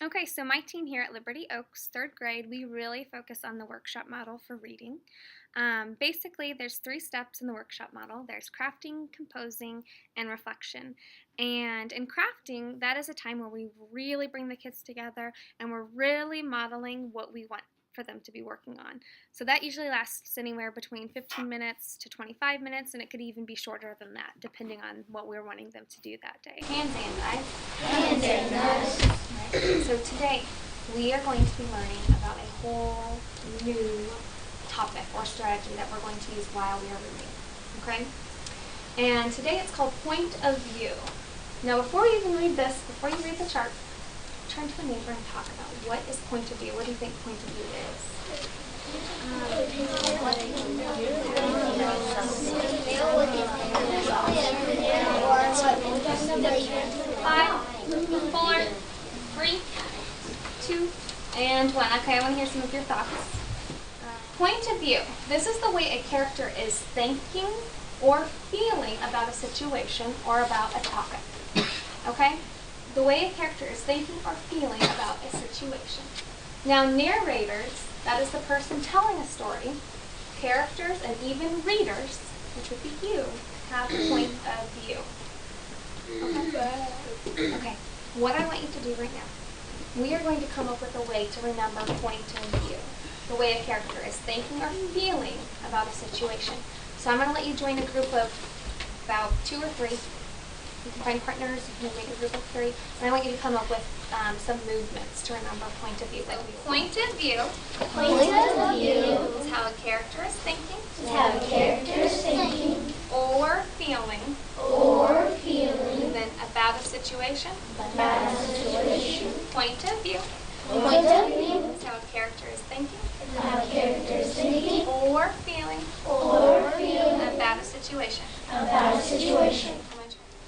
Okay, so my team here at Liberty Oaks, third grade, we really focus on the workshop model for reading. Basically, there's 3 steps in the workshop model. There's crafting, composing, and reflection. And in crafting, that is a time where we really bring the kids together and we're really modeling what we want for them to be working on. So that usually lasts anywhere between 15 minutes to 25 minutes, and it could even be shorter than that, depending on what we're wanting them to do that day. Hands and eyes. Hands and eyes. So today, we are going to be learning about a whole new topic or strategy that we're going to use while we are reading, okay? And today it's called point of view. Now before you even read this, before you read the chart, turn to a neighbor and talk about what is point of view. What do you think point of view is? 5, 4, 3, 2, and 1. Okay, I want to hear some of your thoughts. Point of view. This is the way a character is thinking or feeling about a situation or about a topic. Okay? The way a character is thinking or feeling about a situation. Now, narrators, that is the person telling a story, characters, and even readers, which would be you, have a point of view. Okay? Okay. What I want you to do right now, we are going to come up with a way to remember point of view. The way a character is thinking or feeling about a situation. So I'm going to let you join a group of about 2 or 3. You can find partners, you can make a group of 3. And I want you to come up with some movements to remember point of view. Like point of view. Point of view. Is how a character is thinking. Is how a character is thinking. Or feeling. Or feeling. Then about a situation. About a situation. Point of view. Point of view. Is how a character is thinking. Is how a character is thinking. Or feeling. Or feeling. About a situation. About a situation.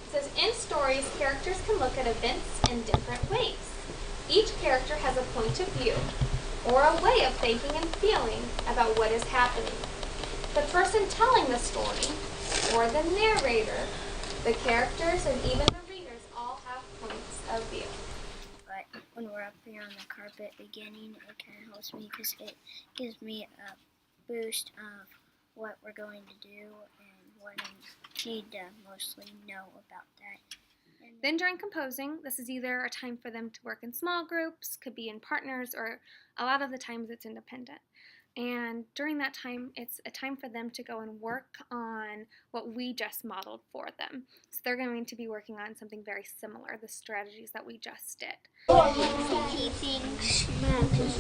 It says, in stories, characters can look at events in different ways. Each character has a point of view, or a way of thinking and feeling about what is happening. The person telling the story, or the narrator, the characters, and even the readers all have points of view. But when we're up here on the carpet beginning, it kind of helps me because it gives me a boost of what we're going to do and what I need to mostly know about that. Then during composing, this is either a time for them to work in small groups, could be in partners, or a lot of the times it's independent. And during that time, it's a time for them to go and work on what we just modeled for them. So they're going to be working on something very similar, the strategies that we just did. He thinks Max is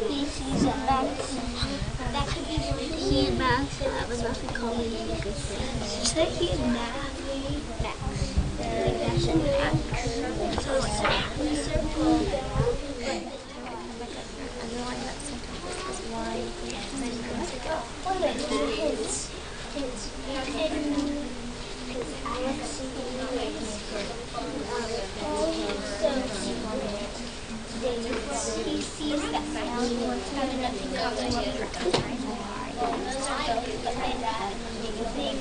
he sees that Max, that could be he and Max have enough in common to be good friends. Is that he and Max? Max. Max and Max. So it's a circle. Underline that sentence is why and then go together. What are kids? Because Alex he sees that Sally wants to have enough in common with her cousin. But then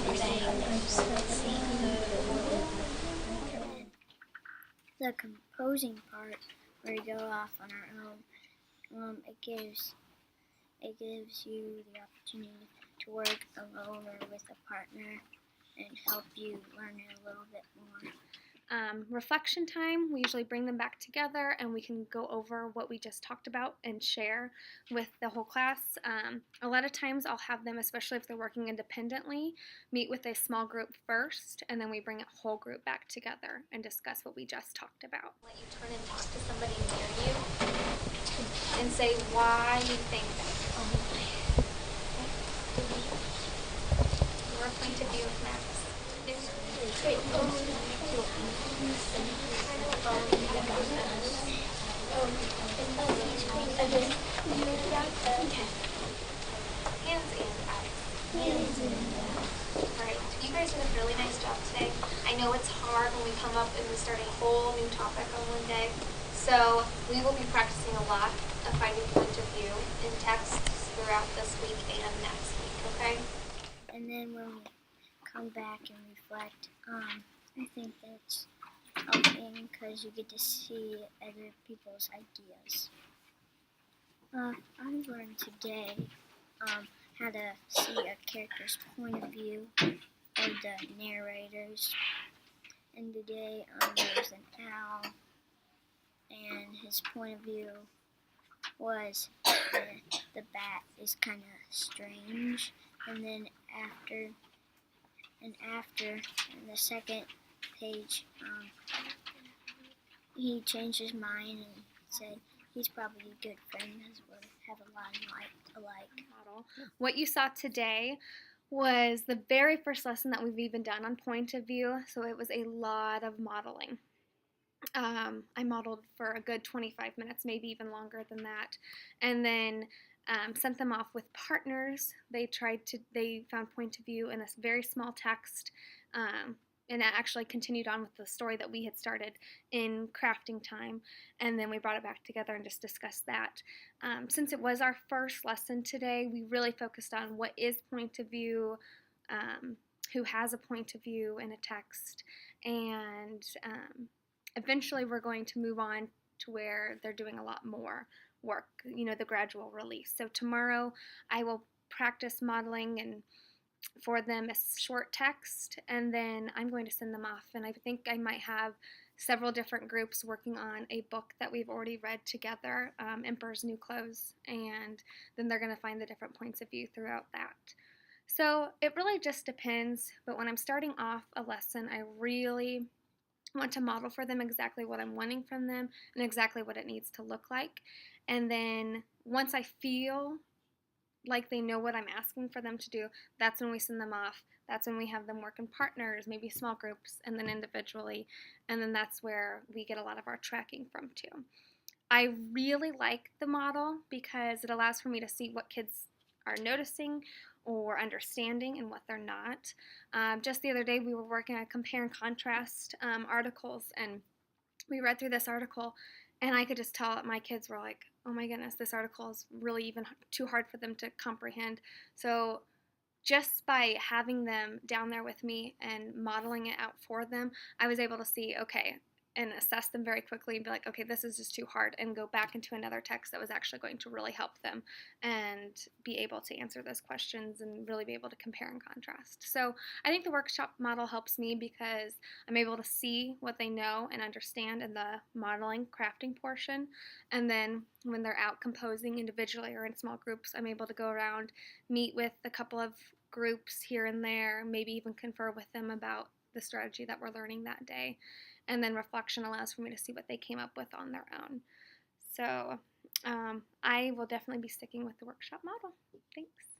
The composing part, where we go off on our own, it gives you the opportunity to work alone or with a partner and help you learn it a little bit more. Reflection time, we usually bring them back together and we can go over what we just talked about and share with the whole class. A lot of times I'll have them, especially if they're working independently, meet with a small group first, and then we bring a whole group back together and discuss what we just talked about. Let you turn and talk to somebody near you and say why you think that. Your point of view of Max. Hands and eyes. Alright, you guys did a really nice job today. I know it's hard when we come up and we start a whole new topic on one day. So we will be practicing a lot of finding point of view in texts throughout this week and next week, okay? And then when we come back and reflect, I think that's helping because you get to see other people's ideas. I learned today how to see a character's point of view of the narrators. And today there was an owl, and his point of view was the bat is kind of strange. And then after in the second page, he changed his mind and said he's probably a good friend because we have a lot alike. Model. What you saw today was the very first lesson that we've even done on point of view, so it was a lot of modeling. I modeled for a good 25 minutes, maybe even longer than that, and then sent them off with partners. They found point of view in this very small text, and that actually continued on with the story that we had started in crafting time, and then we brought it back together and just discussed that. Since it was our first lesson today, we really focused on what is point of view, who has a point of view in a text, and eventually we're going to move on to where they're doing a lot more work, the gradual release. So tomorrow I will practice modeling and for them a short text, and then I'm going to send them off, and I think I might have several different groups working on a book that we've already read together, Emperor's New Clothes, and then they're going to find the different points of view throughout that. So it really just depends, but when I'm starting off a lesson, I really want to model for them exactly what I'm wanting from them and exactly what it needs to look like. And then once I feel like they know what I'm asking for them to do, that's when we send them off. That's when we have them work in partners, maybe small groups, and then individually. And then that's where we get a lot of our tracking from too. I really like the model because it allows for me to see what kids are noticing or understanding and what they're not. Just the other day we were working on compare and contrast articles, and we read through this article, and I could just tell that my kids were like, oh my goodness, this article is really even too hard for them to comprehend. So just by having them down there with me and modeling it out for them, I was able to see, okay, and assess them very quickly and be like, okay, this is just too hard, and go back into another text that was actually going to really help them and be able to answer those questions and really be able to compare and contrast. So I think the workshop model helps me because I'm able to see what they know and understand in the modeling, crafting portion, and then when they're out composing individually or in small groups, I'm able to go around, meet with a couple of groups here and there, maybe even confer with them about the strategy that we're learning that day. And then reflection allows for me to see what they came up with on their own. So I will definitely be sticking with the workshop model. Thanks.